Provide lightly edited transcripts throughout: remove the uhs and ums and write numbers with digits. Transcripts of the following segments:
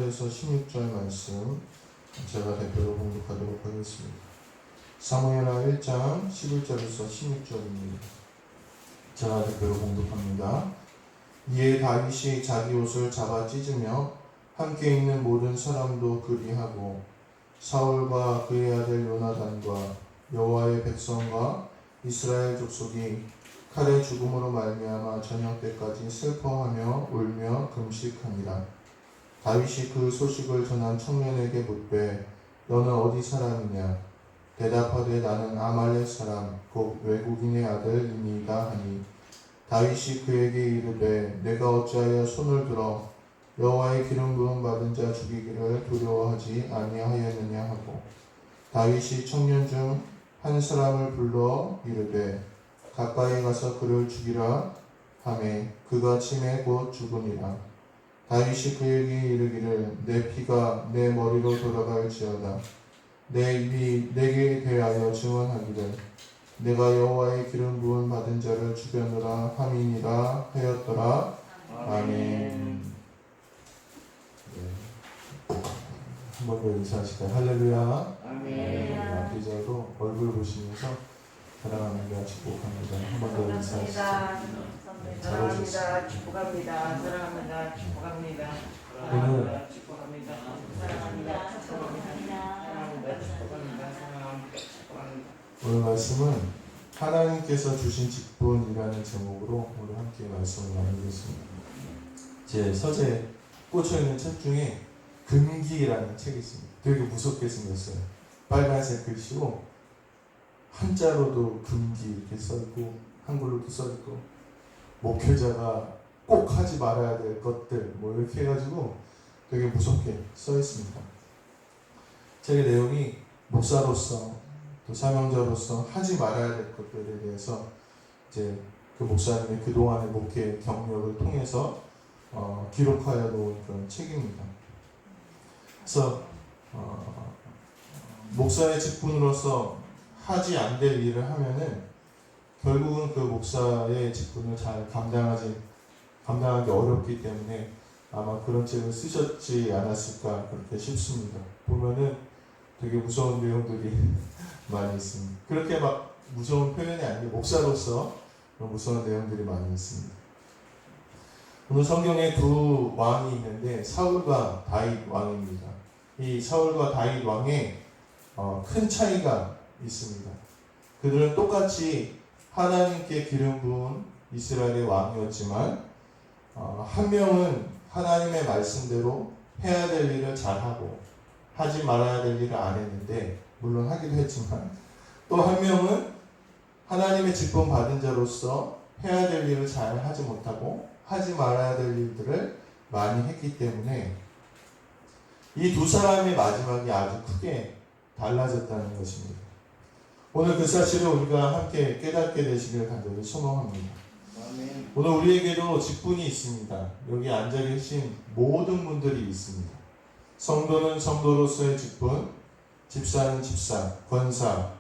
11절에서 16절 말씀 제가 대표로 공독하도록 하겠습니다. 사무엘하 1장 11절에서 16절입니다. 제가 대표로 공독합니다. 이에 다윗이 자기 옷을 잡아 찢으며 함께 있는 모든 사람도 그리하고 사울과 그의 아들 요나단과 여호와의 백성과 이스라엘 족속이 칼의 죽음으로 말미암아 저녁 때까지 슬퍼하며 울며 금식하니라. 다윗이 그 소식을 전한 청년에게 묻되 너는 어디 사람이냐? 대답하되 나는 아말렉 사람 곧 외국인의 아들이니이다 하니 다윗이 그에게 이르되 내가 어찌하여 손을 들어 여호와의 기름 부음 받은 자 죽이기를 두려워하지 아니하였느냐 하고 다윗이 청년 중 한 사람을 불러 이르되 가까이 가서 그를 죽이라 하매 그가 침에 곧 죽으니라. 다윗이 그에게 이르기를 내 피가 내 머리로 돌아갈지어다. 내 입이 내게 대하여 증언하기를 내가 여호와의 기름 부음 받은 자를 죽였노라 함이니라 하였더라. 아멘. 한 번 더 인사하실까요? 할렐루야. 아멘. 앞뒤 자로 얼굴 보시면서 사랑하는 자 축복합니다. 한 번 더 인사하시죠. 사랑합니다. 축복합니다. 사랑합니다. 축복합니다. 오늘 축복합니다. 사랑합니다. 축복합니다. 사랑합니다. 축복합니다. 사랑합니다. 축복합니다. 오늘 말씀은 하나님께서 주신 직분이라는 제목으로 오늘 함께 말씀을 나누겠습니다. 제 서재에 꽂혀있는 책 중에 금기라는 책이 있습니다. 되게 무섭게 생겼어요. 빨간색 글씨로 한자로도 금기 이렇게 써있고 한글로도 써있고 목회자가 꼭 하지 말아야 될 것들 뭐 이렇게 해가지고 되게 무섭게 써있습니다. 책의 내용이 목사로서 또 사명자로서 하지 말아야 될 것들에 대해서 이제 그 목사님의 그동안의 목회 경력을 통해서 기록하여 놓은 그런 책입니다. 그래서 목사의 직분으로서 하지 안 될 일을 하면은 결국은 그 목사의 직분을 잘 감당하기 어렵기 때문에 아마 그런 책을 쓰셨지 않았을까 그렇게 싶습니다. 보면은 되게 무서운 내용들이 많이 있습니다. 그렇게 막 무서운 표현이 아니고 목사로서 무서운 내용들이 많이 있습니다. 오늘 성경에 두 왕이 있는데 사울과 다윗 왕입니다. 이 사울과 다윗 왕에 큰 차이가 있습니다. 그들은 똑같이 하나님께 기름 부은 이스라엘의 왕이었지만 한 명은 하나님의 말씀대로 해야 될 일을 잘하고 하지 말아야 될 일을 안 했는데 물론 하기도 했지만 또 한 명은 하나님의 직분 받은 자로서 해야 될 일을 잘 하지 못하고 하지 말아야 될 일들을 많이 했기 때문에 이 두 사람의 마지막이 아주 크게 달라졌다는 것입니다. 오늘 그 사실을 우리가 함께 깨닫게 되시기를 간절히 소망합니다. 아멘. 오늘 우리에게도 직분이 있습니다. 여기 앉아 계신 모든 분들이 있습니다. 성도는 성도로서의 직분, 집사는 집사, 권사,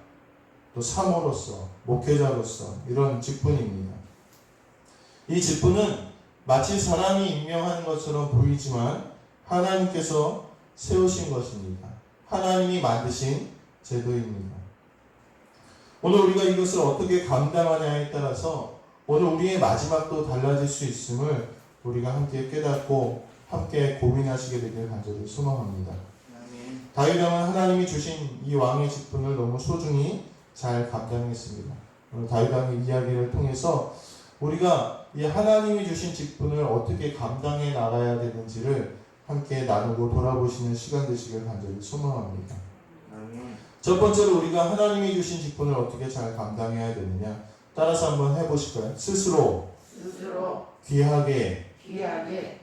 또 사모로서, 목회자로서 이런 직분입니다. 이 직분은 마치 사람이 임명한 것처럼 보이지만 하나님께서 세우신 것입니다. 하나님이 만드신 제도입니다. 오늘 우리가 이것을 어떻게 감당하냐에 따라서 오늘 우리의 마지막도 달라질 수 있음을 우리가 함께 깨닫고 함께 고민하시게 되길 간절히 소망합니다. 아멘. 다윗 왕은 하나님이 주신 이 왕의 직분을 너무 소중히 잘 감당했습니다. 오늘 다윗 왕의 이야기를 통해서 우리가 이 하나님이 주신 직분을 어떻게 감당해 나가야 되는지를 함께 나누고 돌아보시는 시간 되시길 간절히 소망합니다. 아멘. 첫 번째로 우리가 하나님이 주신 직분을 어떻게 잘 감당해야 되느냐 따라서 한번 해보실까요? 스스로 귀하게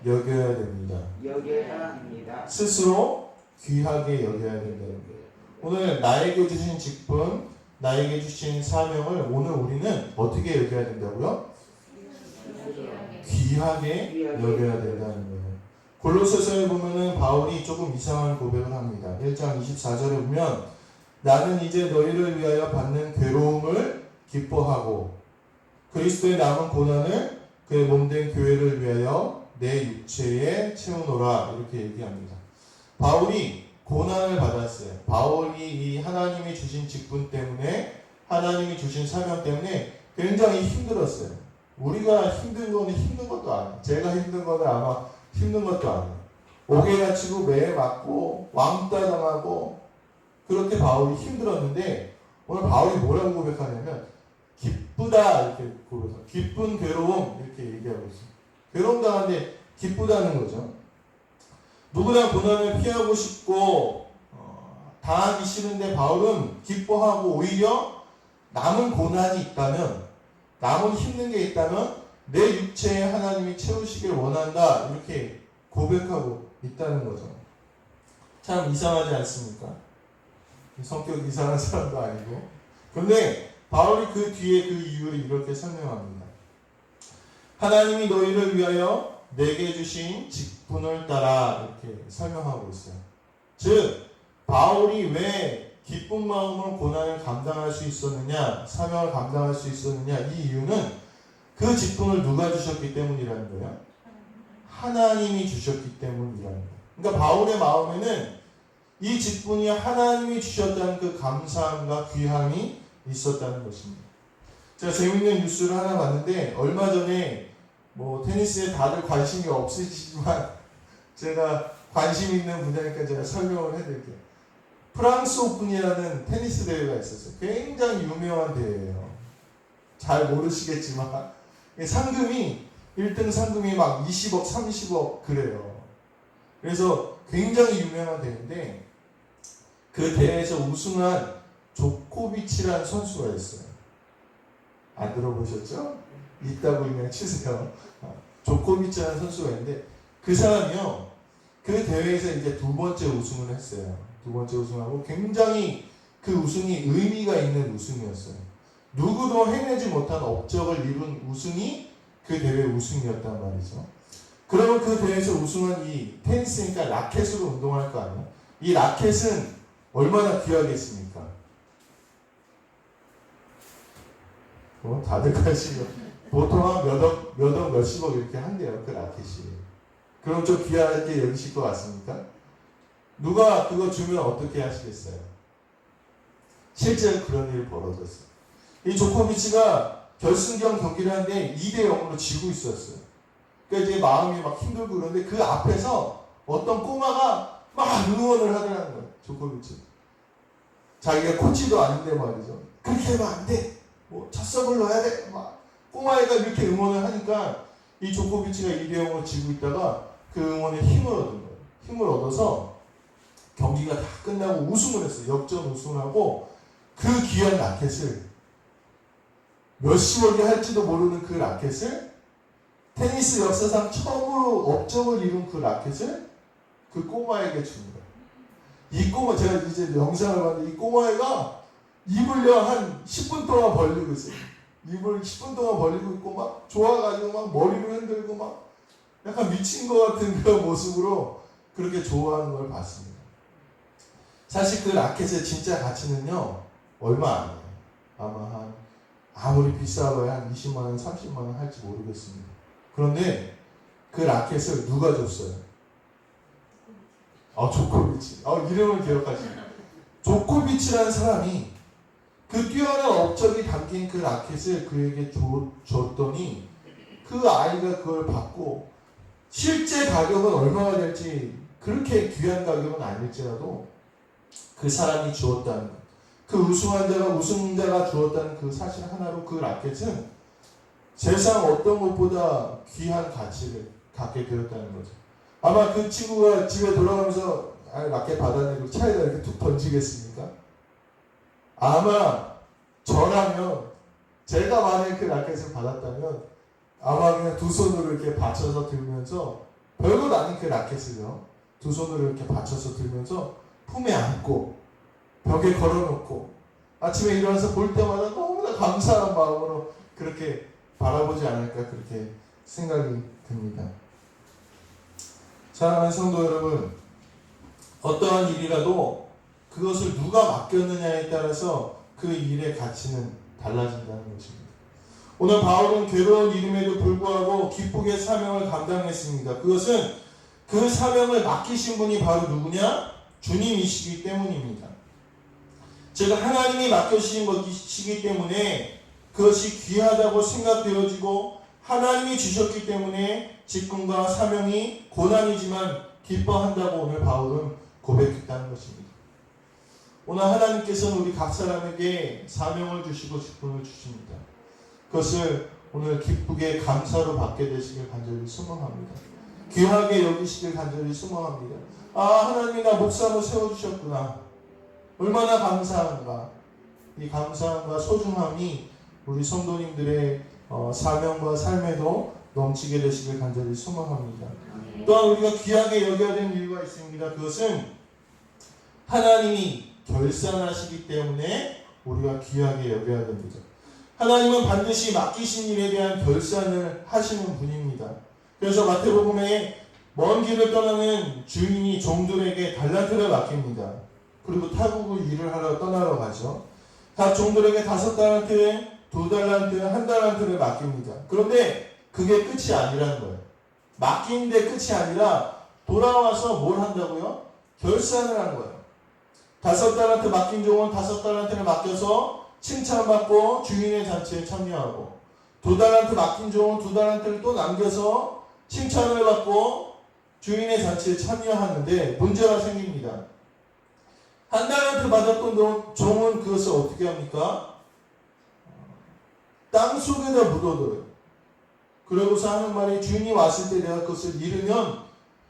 여겨야 됩니다. 여겨야 합니다. 스스로 귀하게 여겨야 된다는 거예요. 오늘 나에게 주신 직분, 나에게 주신 사명을 오늘 우리는 어떻게 여겨야 된다고요? 귀하게 여겨야 된다는 거예요. 골로새서에 보면은 바울이 조금 이상한 고백을 합니다. 1장 24절에 보면 나는 이제 너희를 위하여 받는 괴로움을 기뻐하고 그리스도의 남은 고난을 그의 몸된 교회를 위하여 내 육체에 채우노라 이렇게 얘기합니다. 바울이 고난을 받았어요. 바울이 이 하나님이 주신 직분 때문에, 하나님이 주신 사명 때문에 굉장히 힘들었어요. 우리가 힘든 거는 힘든 것도 아니에요. 제가 힘든 거는 아마 힘든 것도 아니에요. 옥에 갇히고 매에 맞고 왕따 당하고 그렇게 바울이 힘들었는데, 오늘 바울이 뭐라고 고백하냐면 기쁘다 이렇게 고백해요. 기쁜 괴로움 이렇게 얘기하고 있어요. 괴로움 당하는데 기쁘다는 거죠. 누구나 고난을 피하고 싶고 당하기 싫은데 바울은 기뻐하고, 오히려 남은 고난이 있다면, 남은 힘든 게 있다면 내 육체에 하나님이 채우시길 원한다 이렇게 고백하고 있다는 거죠. 참 이상하지 않습니까? 성격 이상한 사람도 아니고. 근데 바울이 그 뒤에 그 이유를 이렇게 설명합니다. 하나님이 너희를 위하여 내게 주신 직분을 따라 이렇게 설명하고 있어요. 즉 바울이 왜 기쁜 마음으로 고난을 감당할 수 있었느냐, 사명을 감당할 수 있었느냐, 이 이유는 그 직분을 누가 주셨기 때문이라는 거예요. 하나님이 주셨기 때문이라는 거예요. 그러니까 바울의 마음에는 이 직분이 하나님이 주셨다는 그 감사함과 귀함이 있었다는 것입니다. 제가 재밌는 뉴스를 하나 봤는데, 얼마 전에 테니스에 다들 관심이 없으시지만 제가 관심 있는 분야니까 제가 설명을 해드릴게요. 프랑스 오픈이라는 테니스 대회가 있었어요. 굉장히 유명한 대회예요. 잘 모르시겠지만 상금이 1등 상금이 막 20억, 30억 그래요. 그래서 굉장히 유명한 대회인데, 그 대회에서 우승한 조코비치라는 선수가 있어요. 안 들어보셨죠? 있다고 그냥 치세요. 조코비치라는 선수가 있는데, 그 사람이요, 그 대회에서 이제 두 번째 우승을 했어요. 두 번째 우승하고 굉장히 그 우승이 의미가 있는 우승이었어요. 누구도 해내지 못한 업적을 이룬 우승이 그 대회 우승이었단 말이죠. 그러면 그 대회에서 우승한 이 테니스니까 라켓으로 운동할 거 아니에요? 이 라켓은 얼마나 귀하겠습니까? 다들 관심이, 보통 한 몇억, 몇십억 이렇게 한대요, 그 라켓이. 그럼 좀 귀하게 여기실 것 같습니까? 누가 그거 주면 어떻게 하시겠어요? 실제로 그런 일이 벌어졌어요. 이 조코비치가 결승전 경기를 하는데 2대0으로 지고 있었어요. 그러니까 이제 마음이 막 힘들고 그러는데, 그 앞에서 어떤 꼬마가 막 응원을 하더라는 거예요, 조코비치. 자기가 코치도 아닌데 말이죠. 그렇게 하면 안 돼. 첫 서브를 넣어야 돼. 막 꼬마애가 이렇게 응원을 하니까 이 조코비치가 2대0으로 지고 있다가 그 응원에 힘을 얻은 거예요. 힘을 얻어서 경기가 다 끝나고 우승을 했어요. 역전 우승을 하고, 그 귀한 라켓을, 몇십억이 할지도 모르는 그 라켓을, 테니스 역사상 처음으로 업적을 이룬 그 라켓을 그 꼬마에게 준 거예요. 이 꼬마, 제가 이제 영상을 봤는데, 이 꼬마애가 입을요 한 10분 동안 벌리고 있어요. 입을 10분 동안 벌리고 있고, 막 좋아가지고 막 머리를 흔들고 막 약간 미친 것 같은 그런 모습으로 그렇게 좋아하는 걸 봤습니다. 사실 그 라켓의 진짜 가치는요 얼마 안 해요. 아마 아무리 비싸봐야 한 20만원, 30만원 할지 모르겠습니다. 그런데 그 라켓을 누가 줬어요? 조코비치. 이름을 기억하시네요. 조코비치라는 사람이 그 뛰어난 업적이 담긴 그 라켓을 그에게 줬더니, 그 아이가 그걸 받고, 실제 가격은 얼마가 될지 그렇게 귀한 가격은 아닐지라도 그 사람이 주었다는 것, 그 우승자가 주었다는 그 사실 하나로 그 라켓은 세상 어떤 것보다 귀한 가치를 갖게 되었다는 거죠. 아마 그 친구가 집에 돌아가면서 라켓 받아내고 차에다 이렇게 툭 던지겠습니까? 아마 저라면, 제가 만약에 그 라켓을 받았다면 아마 그냥 두 손으로 이렇게 받쳐서 들면서, 별것 아닌 그 라켓을요, 두 손으로 이렇게 받쳐서 들면서 품에 안고 벽에 걸어놓고 아침에 일어나서 볼 때마다 너무나 감사한 마음으로 그렇게 바라보지 않을까, 그렇게 생각이 듭니다. 사랑하는 성도 여러분, 어떠한 일이라도 그것을 누가 맡겼느냐에 따라서 그 일의 가치는 달라진다는 것입니다. 오늘 바울은 괴로운 일임에도 불구하고 기쁘게 사명을 감당했습니다. 그것은 그 사명을 맡기신 분이 바로 누구냐? 주님이시기 때문입니다. 제가 하나님이 맡겨주신 것이기 때문에 그것이 귀하다고 생각되어지고 하나님이 주셨기 때문에 직분과 사명이 고난이지만 기뻐한다고 오늘 바울은 고백했다는 것입니다. 오늘 하나님께서는 우리 각 사람에게 사명을 주시고 직분을 주십니다. 그것을 오늘 기쁘게 감사로 받게 되시길 간절히 소망합니다. 귀하게 여기시길 간절히 소망합니다. 아, 하나님이 나 목사로 세워주셨구나. 얼마나 감사한가. 이 감사함과 소중함이 우리 성도님들의 사명과 삶에도 넘치게 되시길 간절히 소망합니다. 또한 우리가 귀하게 여겨야 되는 이유가 있습니다. 그것은 하나님이 결산하시기 때문에 우리가 귀하게 여겨야 됩니다. 하나님은 반드시 맡기신 일에 대한 결산을 하시는 분입니다. 그래서 마태복음에 먼 길을 떠나는 주인이 종들에게 달란트를 맡깁니다. 그리고 타국을 일을 하러 떠나러 가죠. 각 종들에게 5달란트, 2달란트, 1달란트를 맡깁니다. 그런데 그게 끝이 아니라는 거예요. 맡기는데 끝이 아니라 돌아와서 뭘 한다고요? 결산을 하는 거예요. 5달란트 맡긴 종은 5달란트를 맡겨서 칭찬받고 주인의 잔치에 참여하고, 2달란트 맡긴 종은 2달란트를 또 남겨서 칭찬을 받고 주인의 잔치에 참여하는데 문제가 생깁니다. 1달란트 받았던 종은 그것을 어떻게 합니까? 땅 속에다 묻어둬요. 그러고서 하는 말이, 주인이 왔을 때 내가 그것을 잃으면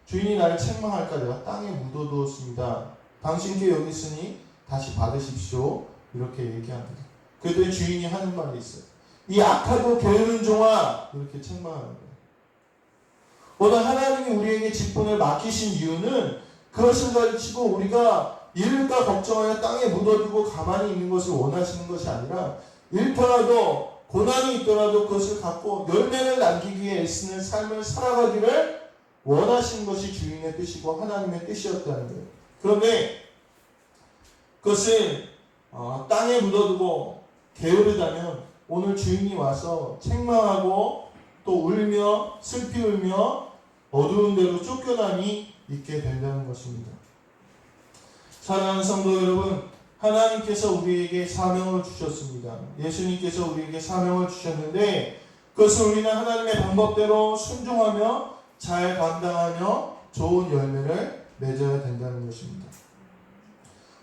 주인이 나를 책망할까 내가 땅에 묻어두었습니다. 당신께 여기 있으니 다시 받으십시오. 이렇게 얘기합니다. 그랬더니 주인이 하는 말이 있어요. 이 악하고 게으른 종아, 이렇게 책망하는 거예요. 오늘 하나님이 우리에게 직분을 맡기신 이유는 그것을 가르치고 우리가 잃을까 걱정하여 땅에 묻어두고 가만히 있는 것을 원하시는 것이 아니라, 잃더라도 고난이 있더라도 그것을 갖고 열매를 남기기 위해 애쓰는 삶을 살아가기를 원하시는 것이 주인의 뜻이고 하나님의 뜻이었다는 거예요. 그런데 그것을 땅에 묻어두고 게으르다면 오늘 주인이 와서 책망하고 또 울며 슬피 울며 어두운 데로 쫓겨남이 있게 된다는 것입니다. 사랑하는 성도 여러분, 하나님께서 우리에게 사명을 주셨습니다. 예수님께서 우리에게 사명을 주셨는데 그것을 우리는 하나님의 방법대로 순종하며 잘 감당하며 좋은 열매를 맺어야 된다는 것입니다.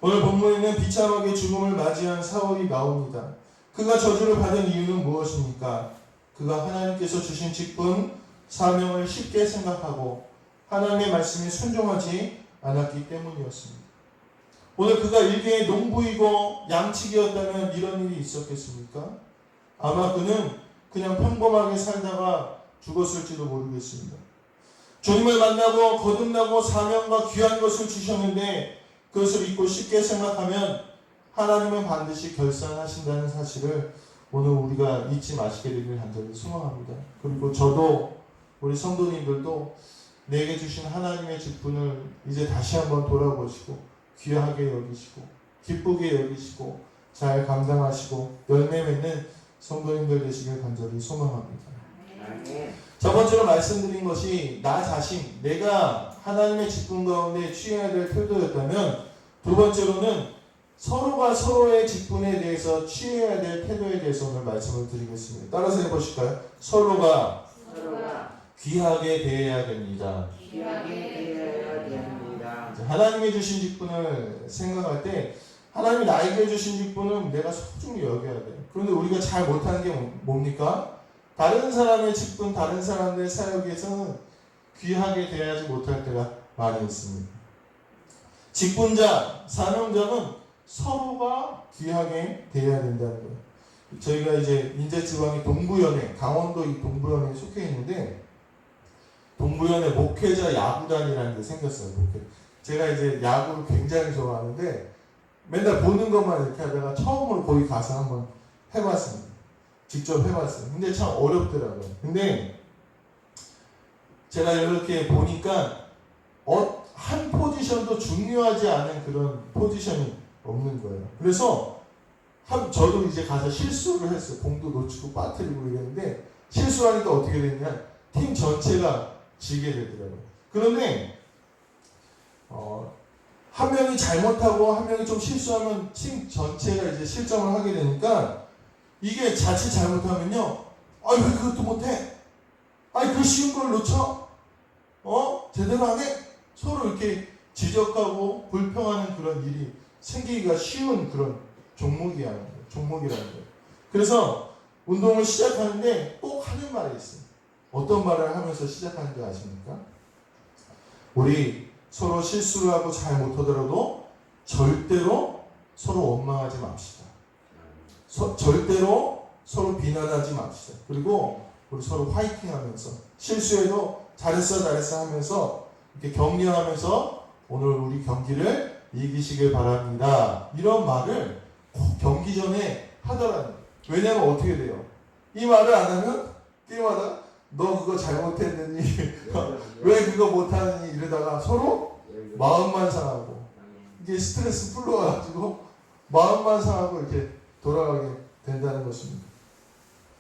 오늘 본문에는 비참하게 죽음을 맞이한 사울이 나옵니다. 그가 저주를 받은 이유는 무엇입니까? 그가 하나님께서 주신 직분, 사명을 쉽게 생각하고 하나님의 말씀에 순종하지 않았기 때문이었습니다. 오늘 그가 일개의 농부이고 양치기였다면 이런 일이 있었겠습니까? 아마 그는 그냥 평범하게 살다가 죽었을지도 모르겠습니다. 주님을 만나고 거듭나고 사명과 귀한 것을 주셨는데 그것을 잊고 쉽게 생각하면 하나님은 반드시 결산하신다는 사실을 오늘 우리가 잊지 마시게 되길 간절히 소망합니다. 그리고 저도 우리 성도님들도 내게 주신 하나님의 직분을 이제 다시 한번 돌아보시고 귀하게 여기시고 기쁘게 여기시고 잘 감당하시고 열매 맺는 성도님들 되시길 간절히 소망합니다. 저번주로 말씀드린 것이 나 자신, 내가 하나님의 직분 가운데 취해야 될 태도였다면, 두 번째로는 서로가 서로의 직분에 대해서 취해야 될 태도에 대해서 오늘 말씀을 드리겠습니다. 따라서 해보실까요? 서로가 귀하게 대해야 됩니다. 하나님이 주신 직분을 생각할 때 하나님이 나에게 주신 직분은 내가 소중히 여겨야 돼요. 그런데 우리가 잘 못하는 게 뭡니까? 다른 사람의 직분, 다른 사람들의 사역에서는 귀하게 대하지 못할 때가 많이 있습니다. 직분자, 사명자는 서로가 귀하게 대해야 된다는 거예요. 저희가 이제 인제지방의 동부연회, 강원도 이 동부연회에 속해 있는데 동부연회 목회자 야구단이라는 게 생겼어요. 제가 이제 야구를 굉장히 좋아하는데 맨날 보는 것만 이렇게 하다가 처음으로 거기 가서 한번 해봤습니다. 직접 해봤어요. 근데 참 어렵더라고요. 근데 제가 이렇게 보니까 한 포지션도 중요하지 않은 그런 포지션이 없는 거예요. 그래서 저도 이제 가서 실수를 했어요. 공도 놓치고 빠뜨리고 이랬는데 실수하니까 어떻게 됐냐? 팀 전체가 지게 되더라고요. 그런데 한 명이 잘못하고 한 명이 좀 실수하면 팀 전체가 이제 실점을 하게 되니까 이게 자칫 잘못하면요, 왜 그것도 못해? 그 쉬운 걸 놓쳐? 제대로 안 해? 서로 이렇게 지적하고 불평하는 그런 일이 생기기가 쉬운 그런 종목이라는 거예요. 그래서 운동을 시작하는데 꼭 하는 말이 있어요. 어떤 말을 하면서 시작하는지 아십니까? 우리 서로 실수를 하고 잘 못하더라도 절대로 서로 원망하지 맙시다. 절대로 서로 비난하지 맙시다. 그리고 우리 서로 화이팅 하면서 실수해도 잘했어 하면서 이렇게 격려하면서 오늘 우리 경기를 이기시길 바랍니다. 이런 말을 꼭 경기 전에 하더라는 거예요. 왜냐면 어떻게 돼요? 이 말을 안 하면 게임하다가 너 그거 잘못했느니 왜 그거 못하느니 이러다가 서로 마음만 상하고 이게 스트레스 풀려가지고 마음만 상하고 이렇게 돌아가게 된다는 것입니다.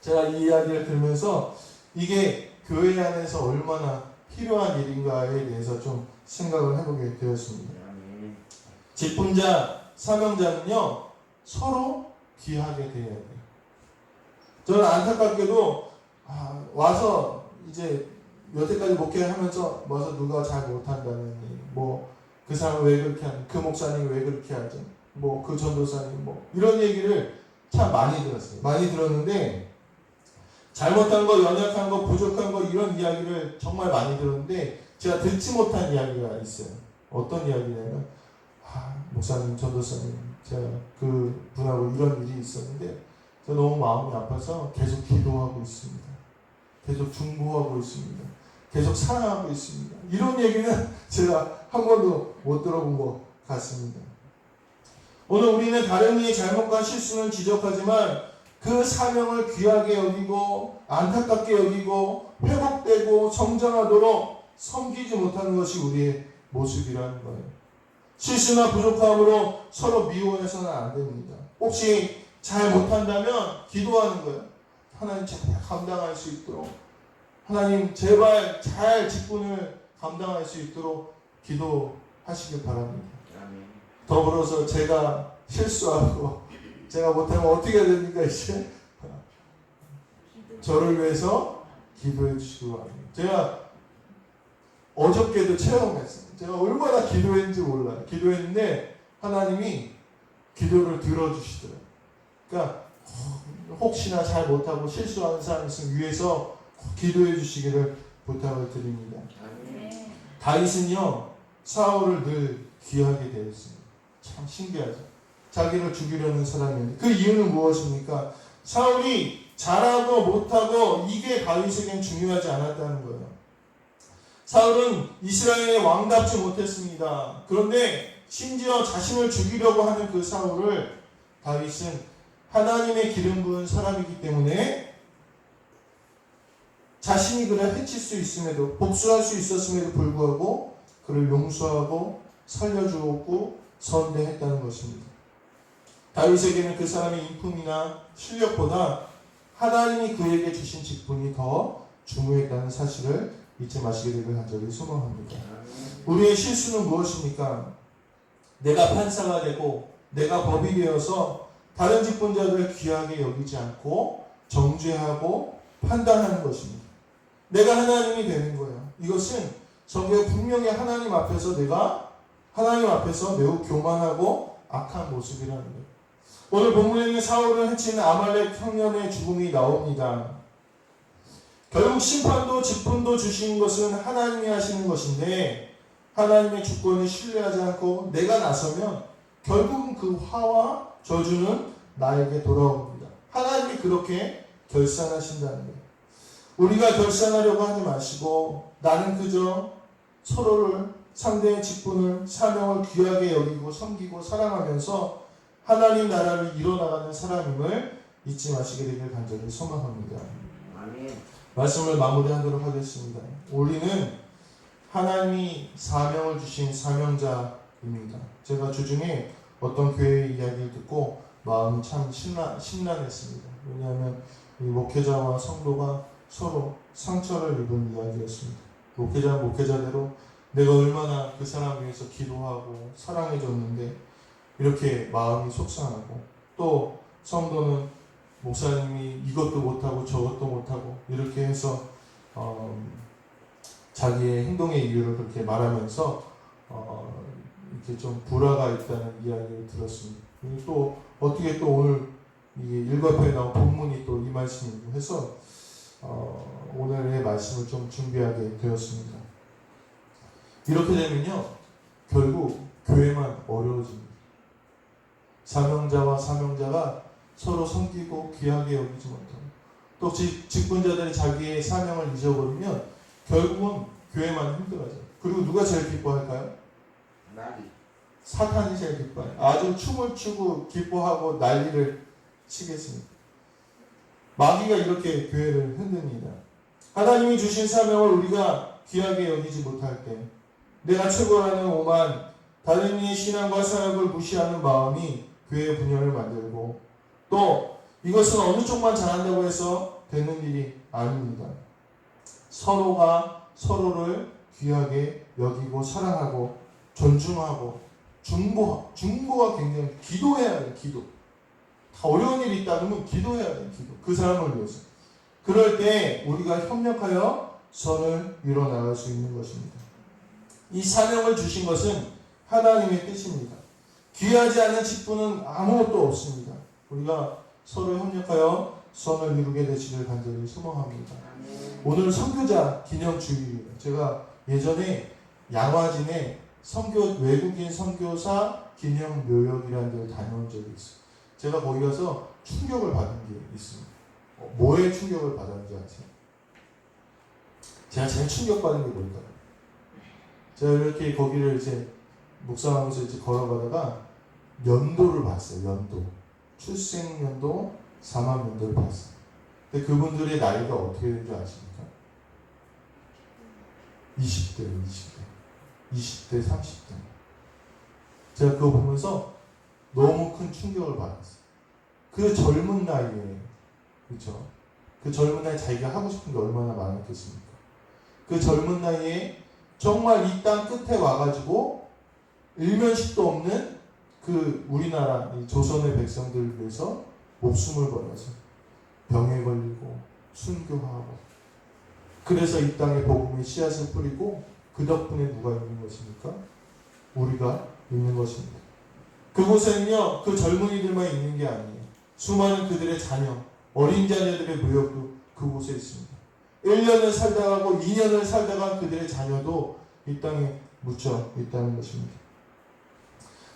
제가 이 이야기를 들으면서 이게 교회 안에서 얼마나 필요한 일인가에 대해서 좀 생각을 해보게 되었습니다. 직분자, 사명자는요 서로 귀하게 대해야 돼요. 저는 안타깝게도 와서 이제 여태까지 목회하면서 와서 누가 잘 못한다느니 그 사람 왜 그렇게 하니, 그 목사님 왜 그렇게 하지, 그 전도사님 이런 얘기를 참 많이 들었어요. 많이 들었는데 잘못한 거, 연약한 거, 부족한 거 이런 이야기를 정말 많이 들었는데 제가 듣지 못한 이야기가 있어요. 어떤 이야기냐면 목사님, 전도사님 제가 그 분하고 이런 일이 있었는데 제가 너무 마음이 아파서 계속 기도하고 있습니다. 계속 중보하고 있습니다. 계속 사랑하고 있습니다. 이런 얘기는 제가 한 번도 못 들어본 것 같습니다. 오늘 우리는 다른 이의 잘못과 실수는 지적하지만 그 사명을 귀하게 여기고 안타깝게 여기고 회복되고 성장하도록 섬기지 못하는 것이 우리의 모습이라는 거예요. 실수나 부족함으로 서로 미워해서는 안 됩니다. 혹시 잘 못한다면 기도하는 거예요. 하나님 제발 감당할 수 있도록, 하나님 제발 잘 직분을 감당할 수 있도록 기도하시길 바랍니다. 더불어서 제가 실수하고 제가 못하면 어떻게 해야 됩니까? 이제 저를 위해서 기도해 주시기 바랍니다. 제가 어저께도 체험했어요. 제가 얼마나 기도했는지 몰라요. 기도했는데 하나님이 기도를 들어주시더라고요. 그러니까 혹시나 잘 못하고 실수하는 사람이 있으면 위해서 기도해 주시기를 부탁을 드립니다. 다윗은요 사울을 늘 귀하게 대했습니다. 참 신기하죠. 자기를 죽이려는 사람이었는데 그 이유는 무엇입니까? 사울이 잘하고 못하고 이게 다윗에겐 중요하지 않았다는 거예요. 사울은 이스라엘의 왕답지 못했습니다. 그런데 심지어 자신을 죽이려고 하는 그 사울을 다윗은 하나님의 기름 부은 사람이기 때문에 자신이 그를 해칠 수 있음에도, 복수할 수 있었음에도 불구하고 그를 용서하고 살려주었고 선대했다는 것입니다. 다윗에게는 그 사람의 인품이나 실력보다 하나님이 그에게 주신 직분이 더 중요했다는 사실을 잊지 마시게 되길 간절히 소망합니다. 우리의 실수는 무엇입니까? 내가 판사가 되고 내가 법이 되어서 다른 직분자들을 귀하게 여기지 않고 정죄하고 판단하는 것입니다. 내가 하나님이 되는 거예요. 이것은 성경에 분명히 하나님 앞에서 내가 하나님 앞에서 매우 교만하고 악한 모습이라는 거예요. 오늘 본문에는 사울을 해치는 아말렉 형년의 죽음이 나옵니다. 결국 심판도 직분도 주신 것은 하나님이 하시는 것인데 하나님의 주권을 신뢰하지 않고 내가 나서면 결국은 그 화와 저주는 나에게 돌아옵니다. 하나님이 그렇게 결산하신다는 거예요. 우리가 결산하려고 하지 마시고 나는 그저 서로를 상대의 직분을 사명을 귀하게 여기고 섬기고 사랑하면서 하나님 나라를 이뤄나가는 사람임을 잊지 마시게 되길 간절히 소망합니다. 아멘. 말씀을 마무리하도록 하겠습니다. 우리는 하나님이 사명을 주신 사명자입니다. 제가 주중에 어떤 교회의 이야기를 듣고 마음이 참 심란했습니다. 왜냐하면 이 목회자와 성도가 서로 상처를 입은 이야기였습니다. 목회자는 목회자대로 내가 얼마나 그 사람 위해서 기도하고 사랑해줬는데 이렇게 마음이 속상하고, 또 성도는 목사님이 이것도 못하고 저것도 못하고 이렇게 해서 자기의 행동의 이유를 그렇게 말하면서 이렇게 좀 불화가 있다는 이야기를 들었습니다. 또 어떻게 또 오늘 이 일과표에 나온 본문이 또 이 말씀이고 해서 오늘의 말씀을 좀 준비하게 되었습니다. 이렇게 되면요, 결국 교회만 어려워집니다. 사명자와 사명자가 서로 섬기고 귀하게 여기지 못하고, 또 직분자들이 자기의 사명을 잊어버리면 결국은 교회만 힘들어져요. 그리고 누가 제일 기뻐할까요? 나비. 사탄이 제일 기뻐해요. 아주 춤을 추고 기뻐하고 난리를 치겠습니다. 마귀가 이렇게 교회를 흔듭니다. 하나님이 주신 사명을 우리가 귀하게 여기지 못할 때, 내가 최고라는 오만, 다른 이의 신앙과 사역을 무시하는 마음이 교회의 분열을 만들고, 또 이것은 어느 쪽만 잘한다고 해서 되는 일이 아닙니다. 서로가 서로를 귀하게 여기고 사랑하고 존중하고 중보가 굉장히, 기도해야 돼요. 기도. 다 어려운 일이 있다 그러면 기도해야 돼요. 기도. 그 사람을 위해서. 그럴 때 우리가 협력하여 선을 이뤄나갈 수 있는 것입니다. 이 사명을 주신 것은 하나님의 뜻입니다. 귀하지 않은 직분은 아무것도 없습니다. 우리가 서로 협력하여 선을 이루게 되시길 간절히 소망합니다. 오늘 선교자 기념주일입니다. 제가 예전에 양화진에 외국인 선교사 기념 묘역이라는 데를 다녀온 적이 있어요. 제가 거기 가서 충격을 받은 게 있습니다. 뭐에 충격을 받았는지 아세요? 제가 제일 충격받은 게 뭘까요? 제가 이렇게 거기를 이제 묵상하면서 이제 걸어가다가 연도를 봤어요. 연도. 출생연도, 사망연도를 봤어요. 근데 그분들의 나이가 어떻게 되는지 아십니까? 20대예요, 20대, 30대. 제가 그거 보면서 너무 큰 충격을 받았어요. 그 젊은 나이에, 그렇죠? 그 젊은 나이에 자기가 하고 싶은 게 얼마나 많았겠습니까? 그 젊은 나이에 정말 이 땅 끝에 와가지고 일면식도 없는 그 우리나라 이 조선의 백성들을 위해서 목숨을 걸어서 병에 걸리고 순교하고, 그래서 이 땅에 복음의 씨앗을 뿌리고, 그 덕분에 누가 있는 것입니까? 우리가 있는 것입니다. 그곳에는요, 그 젊은이들만 있는 게 아니에요. 수많은 그들의 자녀, 어린 자녀들의 묘역도 그곳에 있습니다. 1년을 살다가고 2년을 살다가 그들의 자녀도 이 땅에 묻혀 있다는 것입니다.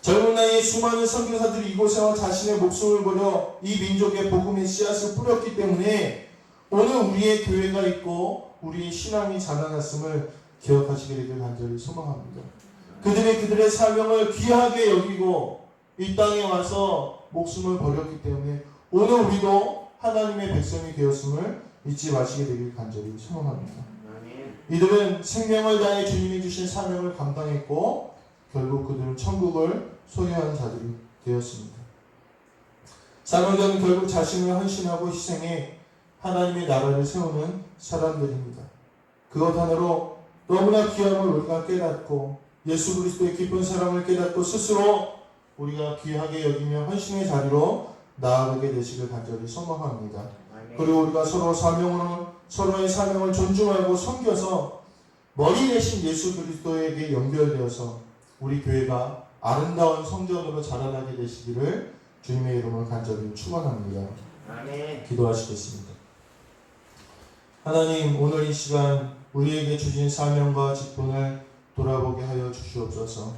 젊은 나이에 수많은 선교사들이 이곳에 와 자신의 목숨을 버려 이 민족의 복음의 씨앗을 뿌렸기 때문에 오늘 우리의 교회가 있고 우리의 신앙이 자라났음을 기억하시게 되길 간절히 소망합니다. 그들의 사명을 귀하게 여기고 이 땅에 와서 목숨을 버렸기 때문에 오늘 우리도 하나님의 백성이 되었음을 잊지 마시게 되길 간절히 소망합니다. 이들은 생명을 다해 주님이 주신 사명을 감당했고 결국 그들은 천국을 소유한 자들이 되었습니다. 사명자는 결국 자신을 헌신하고 희생해 하나님의 나라를 세우는 사람들입니다. 그것 하나로 너무나 귀함을 우리가 깨닫고 예수 그리스도의 깊은 사랑을 깨닫고 스스로 우리가 귀하게 여기며 헌신의 자리로 나아가게 되시길 간절히 소망합니다. 그리고 우리가 서로의 사명을 존중하고 섬겨서 머리 대신 예수 그리스도에게 연결되어서 우리 교회가 아름다운 성전으로 자라나게 되시기를 주님의 이름으로 간절히 축원합니다. 기도하시겠습니다. 하나님, 오늘 이 시간 우리에게 주신 사명과 직분을 돌아보게 하여 주시옵소서.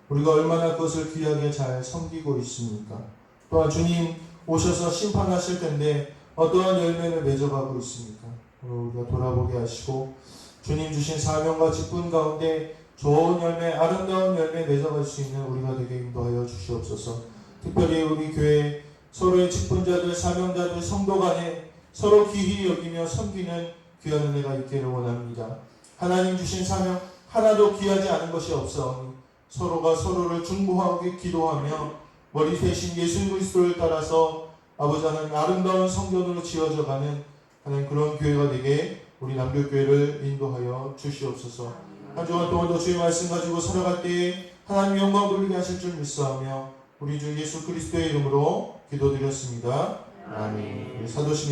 우리가 얼마나 그것을 귀하게 잘 섬기고 있습니까? 또한 주님 오셔서 심판하실 텐데 어떠한 열매를 맺어가고 있습니까? 오늘 우리가 돌아보게 하시고 주님 주신 사명과 직분 가운데 좋은 열매, 아름다운 열매 맺어갈 수 있는 우리가 되게 인도하여 주시옵소서. 특별히 우리 교회 서로의 직분자들, 사명자들, 성도 간에 서로 귀히 여기며 섬기는 귀한 은혜가 있기를 원합니다. 하나님 주신 사명 하나도 귀하지 않은 것이 없사오니 서로가 서로를 중보하고 기도하며 머리 대신 예수 그리스도를 따라서 아버지 하나님 아름다운 성전으로 지어져가는 하나님 그런 교회가 되게 우리 남교교회를 인도하여 주시옵소서. 한 주간 동안도 주의 말씀 가지고 살아갈 때에 하나님 영광 돌리게 하실 줄 믿사오며 우리 주 예수 그리스도의 이름으로 기도드렸습니다. 아멘. 사도신경